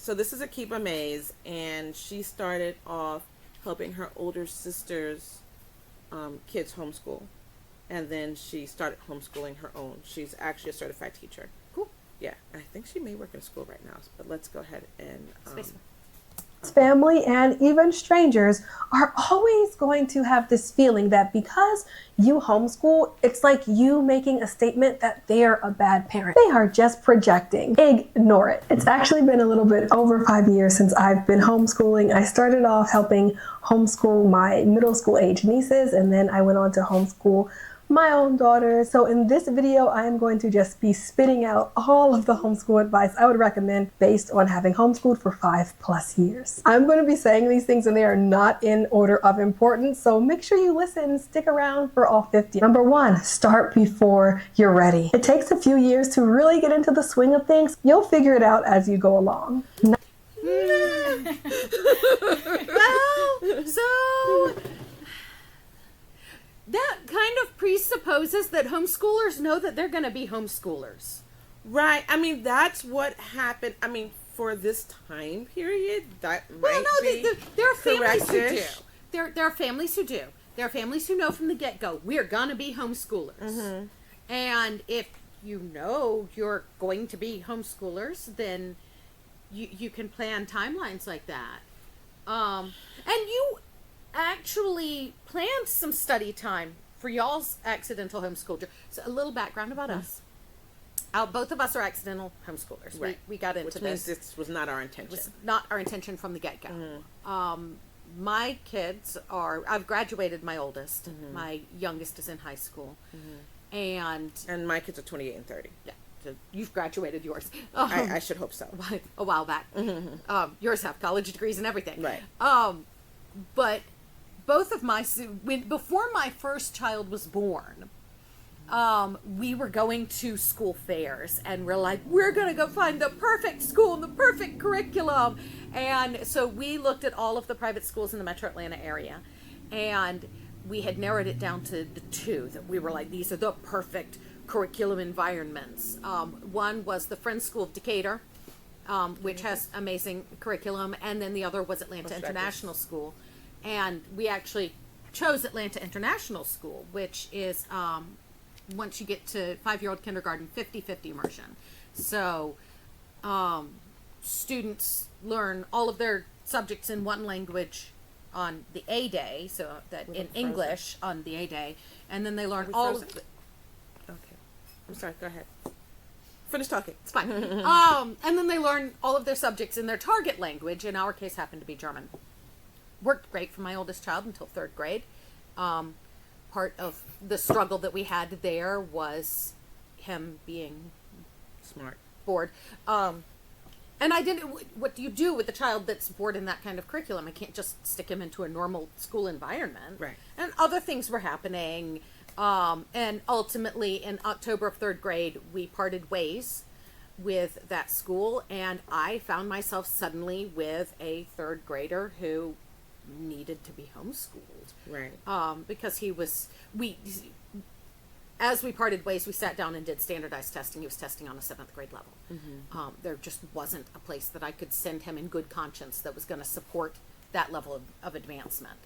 So this is Akiba Mays, and she started off helping her older sister's kids homeschool. And then she started homeschooling her own. She's actually a certified teacher. Cool. Yeah, I think she may work in a school right now, but let's go ahead and... family and even strangers are always going to have this feeling that because you homeschool, it's like you making a statement that they're a bad parent. They are just projecting. Ignore it. It's actually been a little bit over 5 years since I've been homeschooling. I started off helping homeschool my middle school age nieces, and then I went on to homeschool my own daughter. So in this video, I am going to just be spitting out all of the homeschool advice I would recommend based on having homeschooled for 5+ years. I'm going to be saying these things and they are not in order of importance, so make sure you listen and stick around for all 50. Number 1, start before you're ready. It takes a few years to really get into the swing of things. You'll figure it out as you go along. Well, so... that kind of presupposes that homeschoolers know that they're going to be homeschoolers. Right. I mean, that's what happened. I mean, for this time period, that might be there are families who do. correct-ish. There are families who do. There are families who know from the get-go, we're going to be homeschoolers. Mm-hmm. And if you know you're going to be homeschoolers, then you can plan timelines like that. And you actually planned some study time for y'all's accidental homeschool. So a little background about us. Both of us are accidental homeschoolers. Right. We got into Which means this was not our intention. It was not our intention from the get-go. My kids are, I've graduated my oldest. My youngest is in high school. And my kids are 28 and 30. yeah, so you've graduated yours. I should hope so. A while back. Yours have college degrees and everything. Right. But both of before my first child was born, we were going to school fairs and we're like, we're going to go find the perfect school and the perfect curriculum. And so we looked at all of the private schools in the metro Atlanta area, and we had narrowed it down to the 2 that we were like, these are the perfect curriculum environments. One was the Friends School of Decatur, which has amazing curriculum, and then the other was Atlanta International School. And we actually chose Atlanta International School, which is, once you get to 5-year-old kindergarten, 50-50 immersion. So students learn all of their subjects in one language on the A day, so that in English on the A day, and then they learn all of the... Okay. I'm sorry, go ahead. Finish talking. It's fine. And then they learn all of their subjects in their target language. In our case, happened to be German. Worked great for my oldest child until 3rd grade. Part of the struggle that we had there was him being Smart. bored. And I didn't, what do you do with a child that's bored in that kind of curriculum? I can't just stick him into a normal school environment. Right. And other things were happening. And ultimately, in October of 3rd grade, we parted ways with that school. And I found myself suddenly with a 3rd grader who needed to be homeschooled. Right. Because as we parted ways, we sat down and did standardized testing. He was testing on a 7th grade level. There just wasn't a place that I could send him in good conscience that was going to support that level of advancement.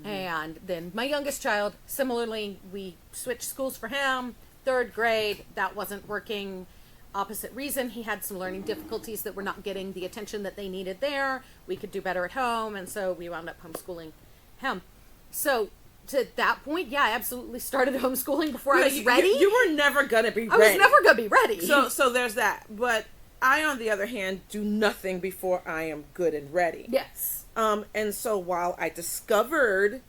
And then my youngest child, similarly, we switched schools for him. 3rd grade, that wasn't working. Opposite reason, he had some learning difficulties that were not getting the attention that they needed there. We could do better at home, and so we wound up homeschooling him. So to that point, yeah, I absolutely started homeschooling before I was ready. You were never going to be ready. I was never going to be ready. So there's that. But I, on the other hand, do nothing before I am good and ready. Yes. And so while I discovered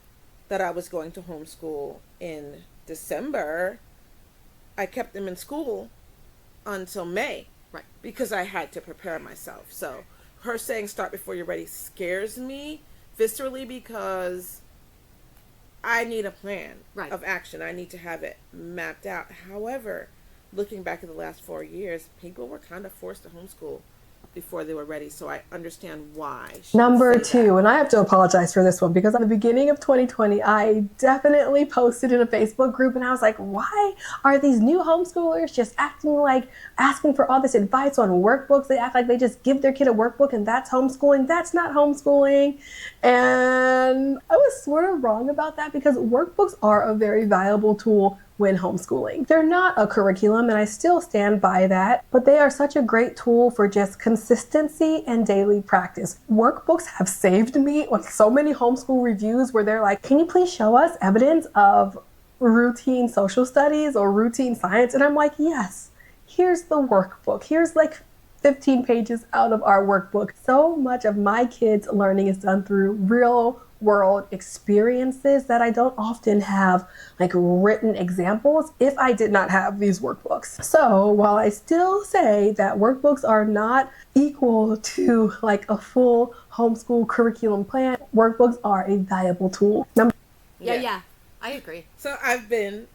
that I was going to homeschool in December, I kept them in school until May. Right. Because I had to prepare myself. So her saying start before you're ready scares me viscerally because I need a plan of action. I need to have it mapped out. However, looking back at the last 4 years, people were kind of forced to homeschool before they were ready. So I understand why. She would Number say that. two, and I have to apologize for this one because at the beginning of 2020, I definitely posted in a Facebook group and I was like, why are these new homeschoolers just asking for all this advice on workbooks? They act like they just give their kid a workbook and that's homeschooling. That's not homeschooling. And I was sort of wrong about that because workbooks are a very valuable tool when homeschooling. They're not a curriculum, and I still stand by that, but they are such a great tool for just consistency and daily practice. Workbooks have saved me on so many homeschool reviews where they're like, can you please show us evidence of routine social studies or routine science? And I'm like, yes, here's the workbook. Here's like 15 pages out of our workbook. So much of my kids' learning is done through real world experiences that I don't often have like written examples if I did not have these workbooks. So while I still say that workbooks are not equal to like a full homeschool curriculum plan, workbooks are a valuable tool. Yeah, I agree. So I've been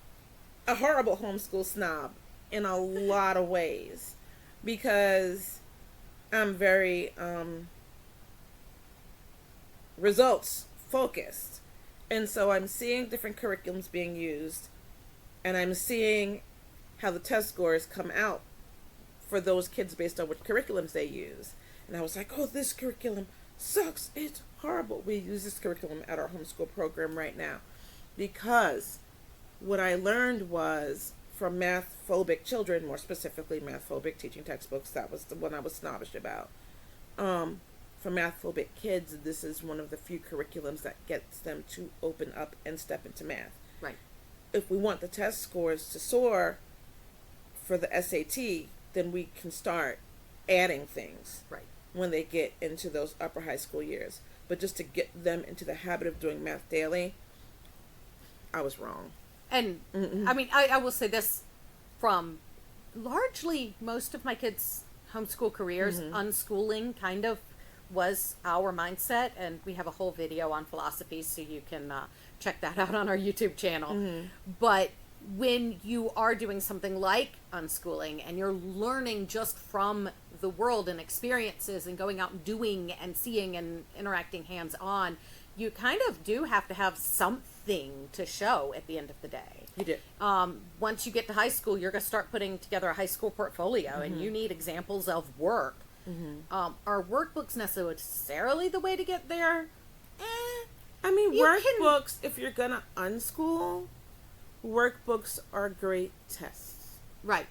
a horrible homeschool snob in a lot of ways because I'm very results focused. And so I'm seeing different curriculums being used and I'm seeing how the test scores come out for those kids based on which curriculums they use. And I was like, oh, this curriculum sucks. It's horrible. We use this curriculum at our homeschool program right now because what I learned was from math-phobic children, more specifically math-phobic teaching textbooks, that was the one I was snobbish about. For math-phobic kids, this is one of the few curriculums that gets them to open up and step into math. Right. If we want the test scores to soar for the SAT, then we can start adding things Right. when they get into those upper high school years. But just to get them into the habit of doing math daily, I was wrong. And I mean, I will say this from largely most of my kids' homeschool careers, unschooling kind of was our mindset, and we have a whole video on philosophy, so you can check that out on our YouTube channel. But when you are doing something like unschooling and you're learning just from the world and experiences and going out and doing and seeing and interacting hands-on, you kind of do have to have something to show at the end of the day. You did. Once you get to high school, you're going to start putting together a high school portfolio, and you need examples of work. Are workbooks necessarily the way to get there? I mean, You workbooks, if you're going to unschool, workbooks are great tests. Right.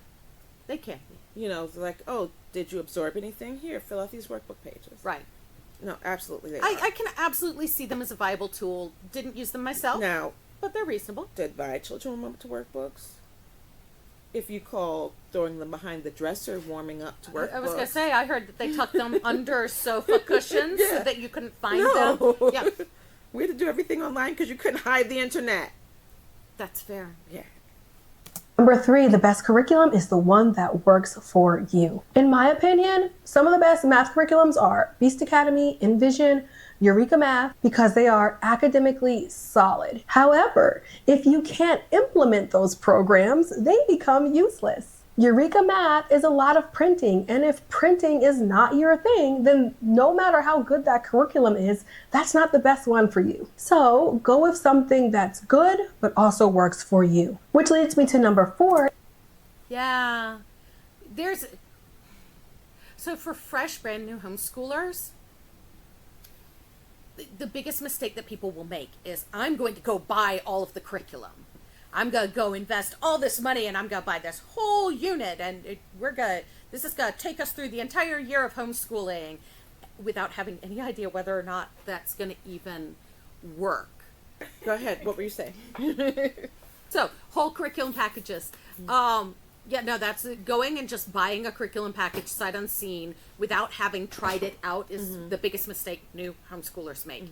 They can be. You know, it's like, oh, did you absorb anything? Here, fill out these workbook pages. Right. No, absolutely they are. I can absolutely see them as a viable tool. Didn't use them myself, Now, but they're reasonable. did my children warm up to workbooks? If you call throwing them behind the dresser warming up to workbooks. I was going to say, I heard that they tucked them under sofa cushions so that you couldn't find No. them. Yeah, We had to do everything online because you couldn't hide the internet. that's fair. Yeah. Number three, the best curriculum is the one that works for you. In my opinion, some of the best math curriculums are Beast Academy, Envision, Eureka Math, because they are academically solid. However, if you can't implement those programs, they become useless. Eureka Math is a lot of printing, and if printing is not your thing, then no matter how good that curriculum is, that's not the best one for you. So go with something that's good, but also works for you. Which leads me to number four. Yeah. So for fresh, brand new homeschoolers, the biggest mistake that people will make is, I'm going to go buy all of the curriculum. I'm going to go invest all this money and I'm going to buy this whole unit and this is going to take us through the entire year of homeschooling without having any idea whether or not that's going to even work. Go ahead. What were you saying? So, whole curriculum packages. That's going and just buying a curriculum package sight unseen without having tried it out is the biggest mistake new homeschoolers make.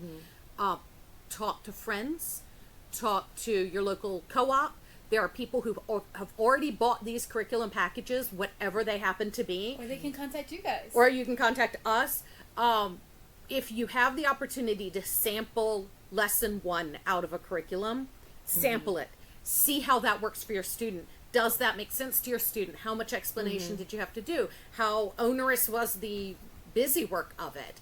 Talk to friends. Talk to your local co-op. There are people who have already bought these curriculum packages, whatever they happen to be. Or they can contact you guys. Or you can contact us. If you have the opportunity to sample lesson 1 out of a curriculum, sample it. See how that works for your student. does that make sense to your student? How much explanation did you have to do? How onerous was the busy work of it?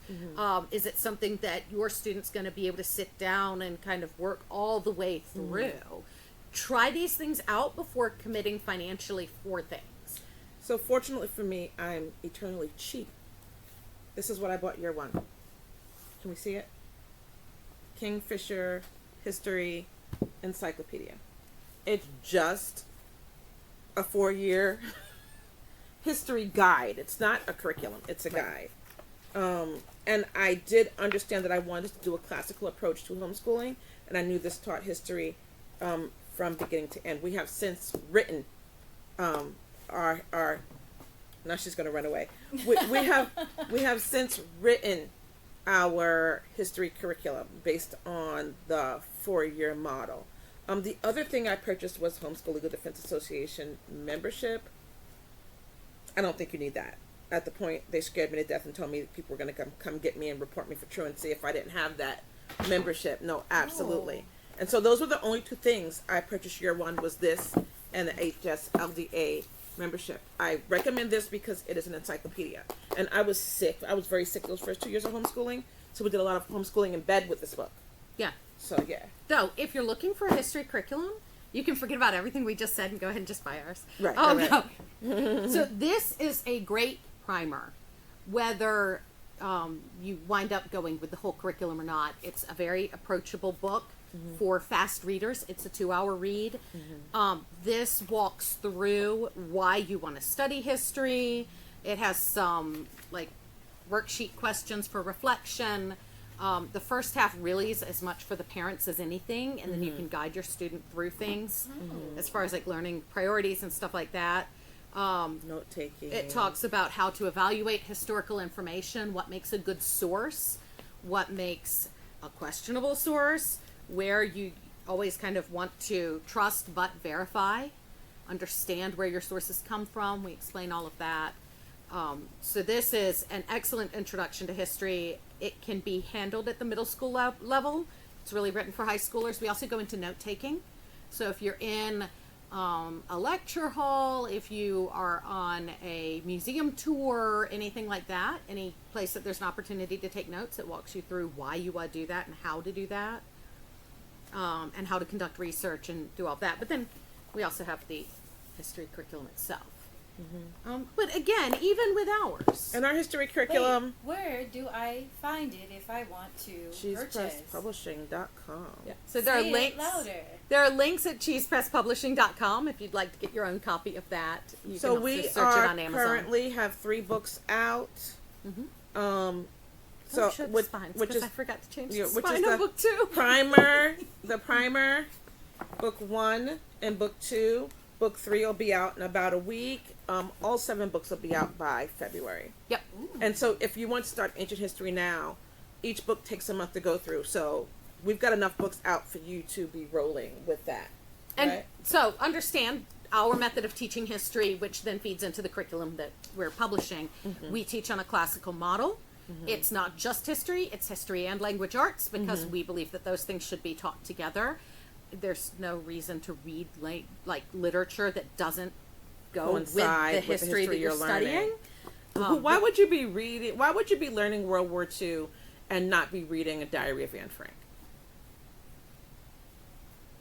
Is it something that your student's going to be able to sit down and kind of work all the way through? Try these things out before committing financially for things. So fortunately for me, I'm eternally cheap. This is what I bought year one. Can we see it? Kingfisher History Encyclopedia. It's just a 4-year history guide. It's not a curriculum. It's a guide. And I did understand that I wanted to do a classical approach to homeschooling, and I knew this taught history from beginning to end. We have since written our now she's going to run away. We have since written our history curriculum based on the 4-year model. The other thing I purchased was Homeschool Legal Defense Association membership. I don't think you need that. At the point, they scared me to death and told me people were going to come get me and report me for truancy if I didn't have that membership. No, absolutely. And so those were the only 2 things I purchased year one, was this and the HSLDA membership. I recommend this because it is an encyclopedia. And I was sick. I was very sick those first 2 years of homeschooling. So we did a lot of homeschooling in bed with this book. Yeah. So, yeah. So if you're looking for a history curriculum, you can forget about everything we just said and go ahead and just buy ours. Right. No. So this is a great primer. Whether you wind up going with the whole curriculum or not, it's a very approachable book for fast readers. It's a 2-hour read. This walks through why you want to study history. It has some like worksheet questions for reflection. The first half really is as much for the parents as anything, and then you can guide your student through things as far as like learning priorities and stuff like that. Note taking. It talks about how to evaluate historical information, what makes a good source, what makes a questionable source, where you always kind of want to trust but verify, understand where your sources come from. We explain all of that. So this is an excellent introduction to history. It can be handled at the middle school level. It's really written for high schoolers. We also go into note taking. So if you're in a lecture hall, if you are on a museum tour, anything like that, any place that there's an opportunity to take notes, it walks you through why you want to do that and how to do that, and how to conduct research and do all that. But then we also have the history curriculum itself. But again, even with ours, And our history curriculum, Wait, where do I find it if I want to purchase? CheesePressPublishing.com. so there are Say it links. louder. There are links at CheesePressPublishing.com if you'd like to get your own copy of that. You So can also we search it are on Amazon. currently have 3 books out. So So which is I forgot to change yeah, the which is spine of the book 2. the primer, book 1 and book 2. Book 3 will be out in about a week. All 7 books will be out by February. Yep. And so if you want to start ancient history now, each book takes a month to go through. So we've got enough books out for you to be rolling with that. And right? so understand our method of teaching history, which then feeds into the curriculum that we're publishing. We teach on a classical model. It's not just history, it's history and language arts, because we believe that those things should be taught together. There's no reason to read like literature that doesn't go with the history that you're studying. Why would you be reading? Why would you be learning World War II and not be reading a Diary of Anne Frank?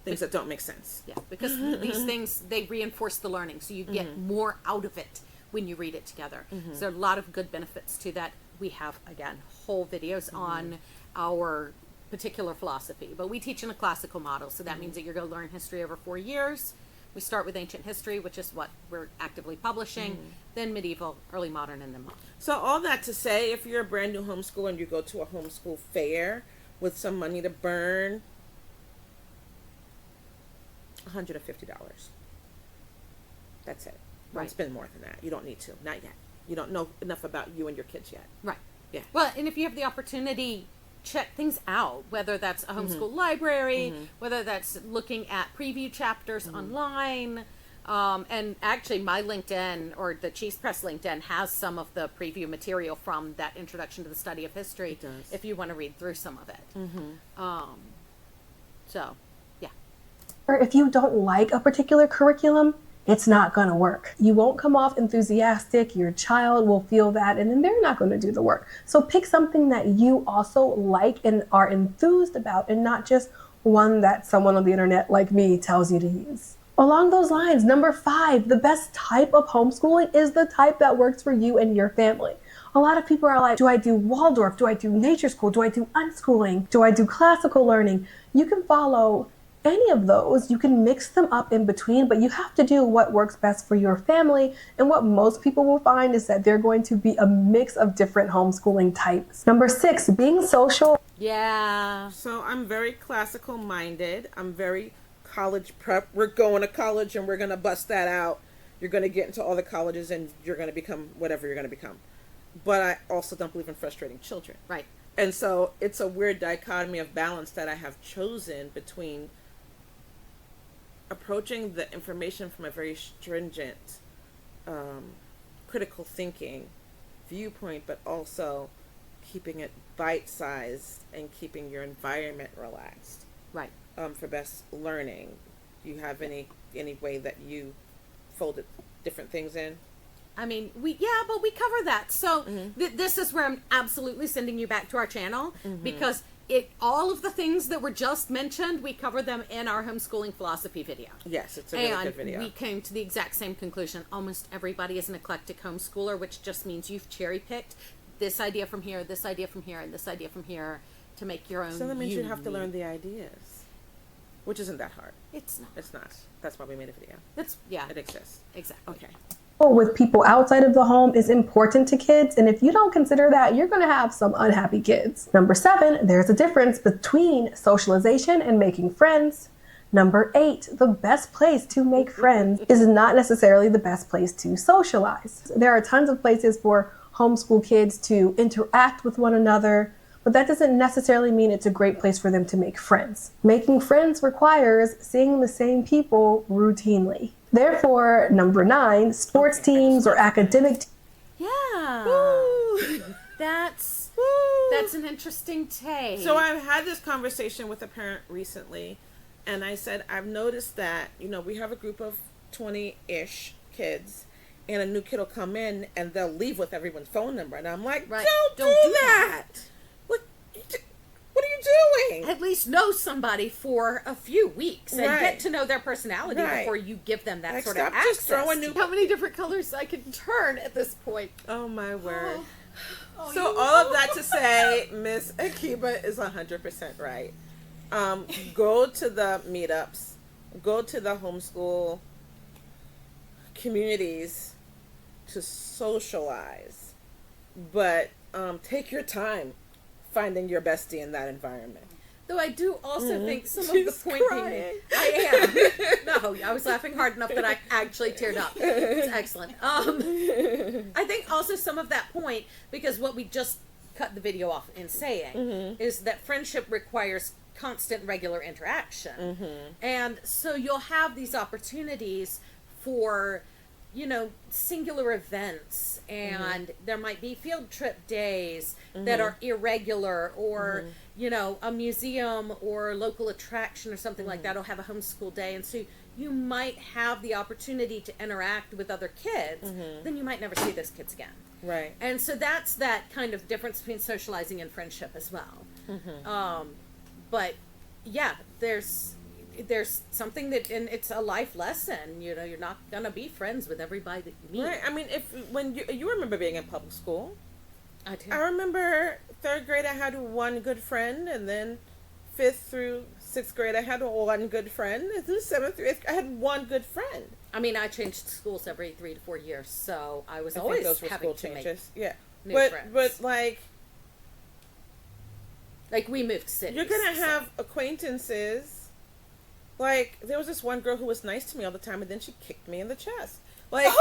Things that don't make sense. Yeah, because these things, they reinforce the learning, so you get more out of it when you read it together. So there are a lot of good benefits to that. We have, again, whole videos on our particular philosophy, but we teach in a classical model, so that means that you're going to learn history over 4 years. We start with ancient history, which is what we're actively publishing, then medieval, early modern, and then modern. So all that to say, if you're a brand new homeschooler and you go to a homeschool fair with some money to burn, $150. That's it. Don't Right. spend more than that. You don't need to. Not yet. You don't know enough about you and your kids yet. Right. Yeah. Well, and if you have the opportunity, check things out, whether that's a homeschool library, whether that's looking at preview chapters online. And actually, my LinkedIn, or the CheesePress LinkedIn, has some of the preview material from that Introduction to the Study of History, It does. if you want to read through some of it. So, yeah. Or if you don't like a particular curriculum, it's not going to work. You won't come off enthusiastic. Your child will feel that, and then they're not going to do the work. So pick something that you also like and are enthused about, and not just one that someone on the internet like me tells you to use. Along those lines, number 5, the best type of homeschooling is the type that works for you and your family. A lot of people are like, do I do Waldorf? Do I do nature school? Do I do unschooling? Do I do classical learning? You can follow any of those. You can mix them up in between, but you have to do what works best for your family. And what most people will find is that they're going to be a mix of different homeschooling types. Number 6, being social. Yeah. So I'm very classical minded. I'm very college prep. We're going to college and we're going to bust that out. You're going to get into all the colleges and you're going to become whatever you're going to become. But I also don't believe in frustrating children. Right. And so it's a weird dichotomy of balance that I have chosen between approaching the information from a very stringent, critical thinking viewpoint, but also keeping it bite-sized and keeping your environment relaxed. Right. For best learning. Do you have any way that you folded different things in? I mean, we cover that. So this is where I'm absolutely sending you back to our channel, because all of the things that were just mentioned, we cover them in our homeschooling philosophy video. Yes, it's a really good video. We came to the exact same conclusion. Almost everybody is an eclectic homeschooler, which just means you've cherry picked this idea from here, this idea from here, and this idea from here to make your own. So that means you have to learn the ideas, which isn't that hard. It's not. It's not. That's why we made a video. It exists. Exactly. Okay. With people outside of the home is important to kids, and if you don't consider that, you're going to have some unhappy kids. Number 7, there's a difference between socialization and making friends. Number 8, the best place to make friends is not necessarily the best place to socialize. There are tons of places for homeschool kids to interact with one another, but that doesn't necessarily mean it's a great place for them to make friends. Making friends requires seeing the same people routinely. Therefore, number 9, sports teams or academic Yeah. Woo! That's an interesting take. So I've had this conversation with a parent recently, and I said, I've noticed that, we have a group of 20-ish kids, and a new kid will come in, and they'll leave with everyone's phone number. And I'm like, Right. don't do that. What are you doing? At least know somebody for a few weeks and Right. get to know their personality Right. before you give them that Like, sort of stop access. just throwing new- How many different colors I can turn at this point? Oh, my word. Oh, So you- all of that to say, Miss Akiba is 100% right. Go to the meetups, go to the homeschool communities to socialize, but take your time finding your bestie in that environment. Though I do also think some of She's the point crying. being, I am. No, I was laughing hard enough that I actually teared up. It's excellent. I think also some of that point, because what we just cut the video off in saying is that friendship requires constant, regular interaction. And so you'll have these opportunities for, singular events, and there might be field trip days that are irregular, or, a museum or local attraction or something like that will have a homeschool day. And so you might have the opportunity to interact with other kids, then you might never see those kids again. Right. And so that's that kind of difference between socializing and friendship as well. But yeah, there's something that, and it's a life lesson. You're not gonna be friends with everybody that you meet. Right. I mean, when you remember being in public school, I do. I remember 3rd grade I had one good friend, and then 5th through 6th grade I had one good friend, and through 7th through 8th I had one good friend. I mean, I changed schools every 3 to 4 years, so I was I always think those were having school to changes. make Yeah. new But friends. like we moved cities. you're gonna have acquaintances. Like, there was this one girl who was nice to me all the time, and then she kicked me in the chest. Like,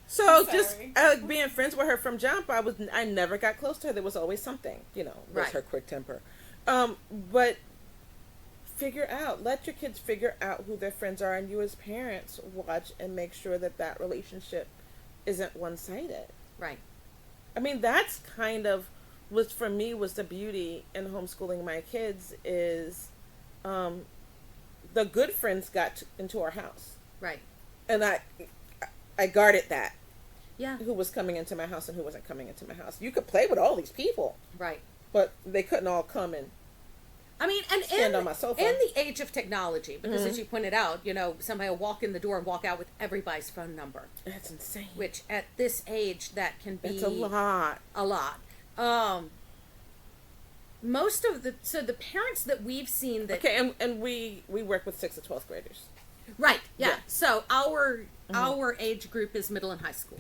so just being friends with her from jump, I never got close to her. There was always something, was Right. her quick temper. But let your kids figure out who their friends are, and you as parents watch and make sure that relationship isn't one-sided. Right. I mean, that's kind of for me was the beauty in homeschooling my kids is the good friends got into our house. Right. And I guarded that. Yeah. Who was coming into my house and who wasn't coming into my house. You could play with all these people. Right. But they couldn't all come and I mean, and stand on my sofa. in the age of technology, because as you pointed out, you know, somebody will walk in the door and walk out with everybody's phone number. That's insane. Which at this age, that can be It's a lot. A lot. Most of the parents that we've seen that and we work with 6th to 12th graders. right, yeah. Yeah. So our age group is middle and high school.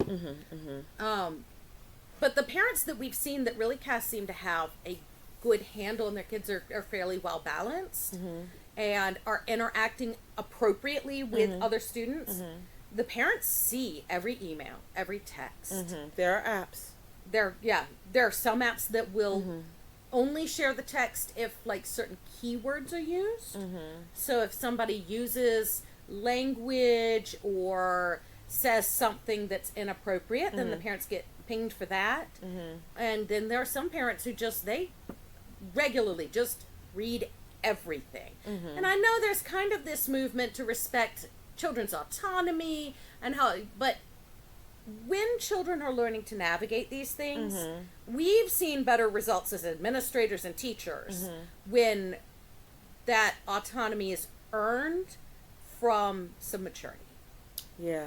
But the parents that we've seen that really seem to have a good handle and their kids are fairly well balanced and are interacting appropriately with other students. The parents see every email, every text. There are apps. There are some apps that will only share the text if like certain keywords are used. So if somebody uses language or says something that's inappropriate, then the parents get pinged for that. And then there are some parents who they regularly just read everything. And I know there's kind of this movement to respect children's autonomy and but when children are learning to navigate these things, we've seen better results as administrators and teachers when that autonomy is earned from some maturity. Yeah,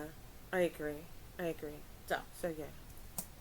I agree. So yeah.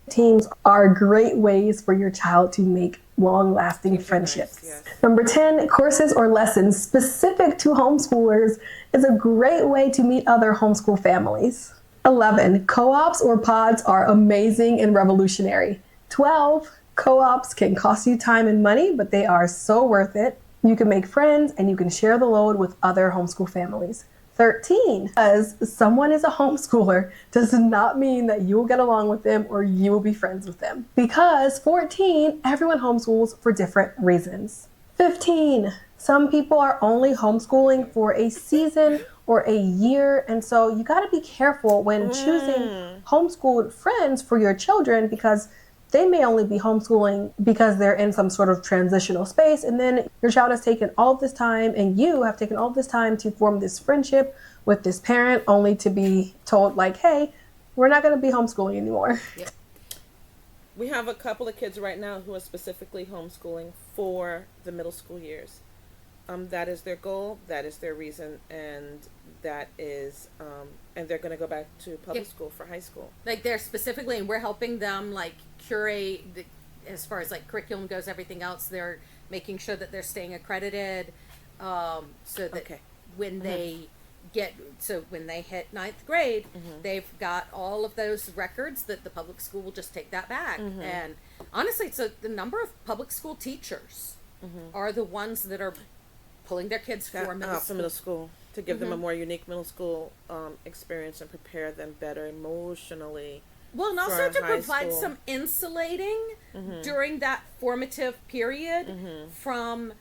Teams are great ways for your child to make long-lasting friendships. Yes. Number 10, courses or lessons specific to homeschoolers is a great way to meet other homeschool families. 11, co-ops or pods are amazing and revolutionary. 12, co-ops can cost you time and money, but they are so worth it. You can make friends and you can share the load with other homeschool families. 13, because someone is a homeschooler does not mean that you will get along with them or you will be friends with them. Because 14, everyone homeschools for different reasons. 15, some people are only homeschooling for a season or a year, and so you got to be careful when choosing homeschooled friends for your children, because they may only be homeschooling because they're in some sort of transitional space, and then your child has taken all of this time and you have taken all of this time to form this friendship with this parent, only to be told like, hey, we're not going to be homeschooling anymore. Yep. We have a couple of kids right now who are specifically homeschooling for the middle school years. That is their goal, that is their reason, and that is and they're going to go back to public school for high school. Like they're specifically, and we're helping them like curate as far as like curriculum goes, everything else. They're making sure that they're staying accredited, so that when they when they hit 9th grade, they've got all of those records that the public school will just take that back. And honestly, so the number of public school teachers are the ones that are pulling their kids for middle school to give them a more unique middle school experience and prepare them better emotionally. Well, and also to provide school. some insulating during that formative period from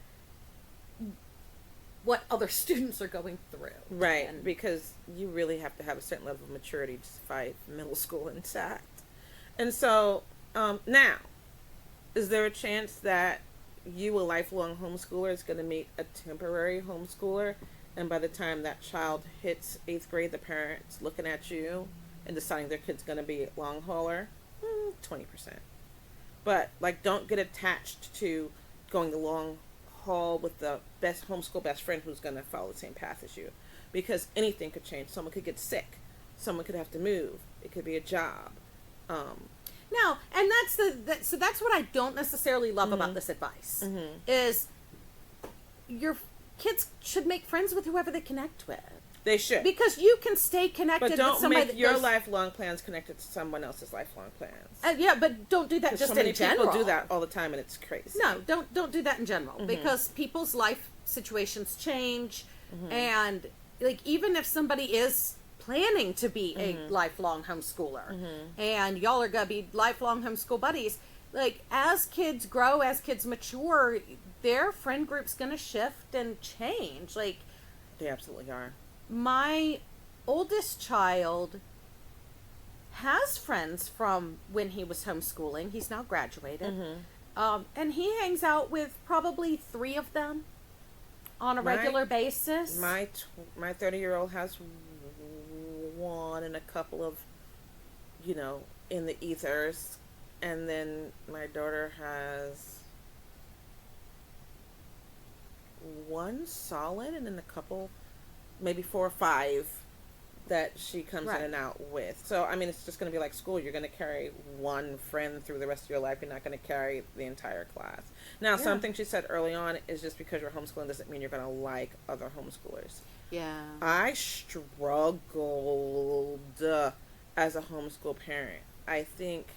what other students are going through. Right, because you really have to have a certain level of maturity to survive middle school intact. And so, now, is there a chance that you, a lifelong homeschooler, is going to meet a temporary homeschooler, and by the time that child hits 8th grade, the parent's looking at you and deciding their kid's going to be a long hauler? 20%. But, like, don't get attached to going the long haul with the homeschool best friend who's going to follow the same path as you. Because anything could change. Someone could get sick. Someone could have to move. It could be a job. No, and so that's what I don't necessarily love about this advice, is your kids should make friends with whoever they connect with. They should. Because you can stay connected but don't with somebody make your lifelong plans connected to someone else's lifelong plans. Yeah, but don't do that just so many in general. people do that all the time, and it's crazy. No, don't do that in general, because people's life situations change, and like even if somebody is planning to be a lifelong homeschooler and y'all are gonna be lifelong homeschool buddies, like as kids grow, as kids mature, their friend group's gonna shift and change. Like they absolutely are. My oldest child has friends from when he was homeschooling. He's now graduated, and he hangs out with probably 3 of them on a regular basis. My 30-year-old has one and a couple of, in the ethers. And then my daughter has one solid and then a couple, maybe 4 or 5 that she comes in and out with. So, I mean, it's just going to be like school. You're going to carry one friend through the rest of your life. You're not going to carry the entire class. Now, something she said early on is just because you're homeschooling doesn't mean you're going to like other homeschoolers. Yeah. I struggled as a homeschool parent. I think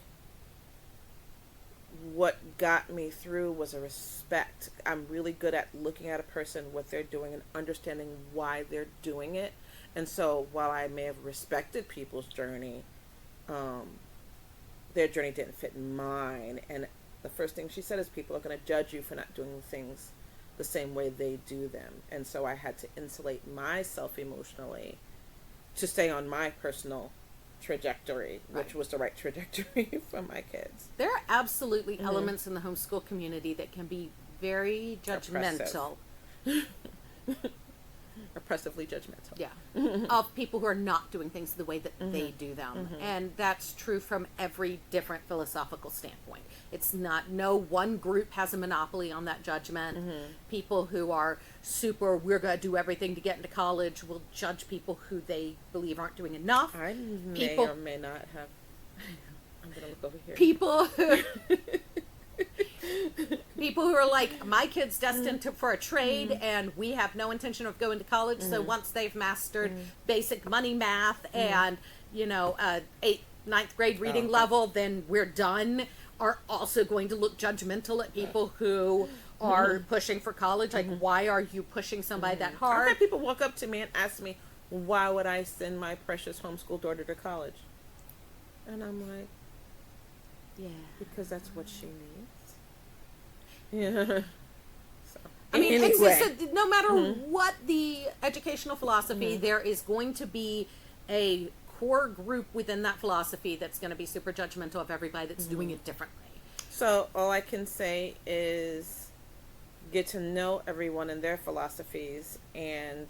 what got me through was a respect. I'm really good at looking at a person, what they're doing, and understanding why they're doing it. And so while I may have respected people's journey, their journey didn't fit mine. And the first thing she said is people are going to judge you for not doing things the same way they do them. And so I had to insulate myself emotionally to stay on my personal trajectory, which was the right trajectory for my kids. There are absolutely elements in the homeschool community that can be very judgmental. Oppressively judgmental. Yeah. Of people who are not doing things the way that they do them. And that's true from every different philosophical standpoint. It's not, no one group has a monopoly on that judgment. People who are super, we're going to do everything to get into college, will judge people who they believe aren't doing enough. I may or may not have. I'm going to look over here. People who are like, my kid's destined for a trade and we have no intention of going to college, so once they've mastered basic money math and 8th, 9th grade reading level, then we're done, are also going to look judgmental at people who are pushing for college. Like, why are you pushing somebody that hard? I've had people walk up to me and ask me, why would I send my precious homeschool daughter to college? And I'm like, because that's what she needs. Yeah. So, I mean, anyway. so no matter what the educational philosophy, there is going to be a core group within that philosophy that's going to be super judgmental of everybody that's doing it differently. So all I can say is get to know everyone and their philosophies, and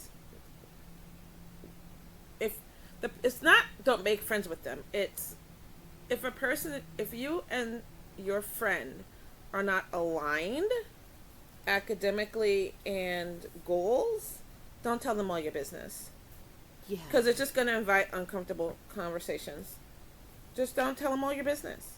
it's not don't make friends with them. It's if you and your friend are not aligned academically and goals, don't tell them all your business. Yeah. Because it's just going to invite uncomfortable conversations. Just don't tell them all your business.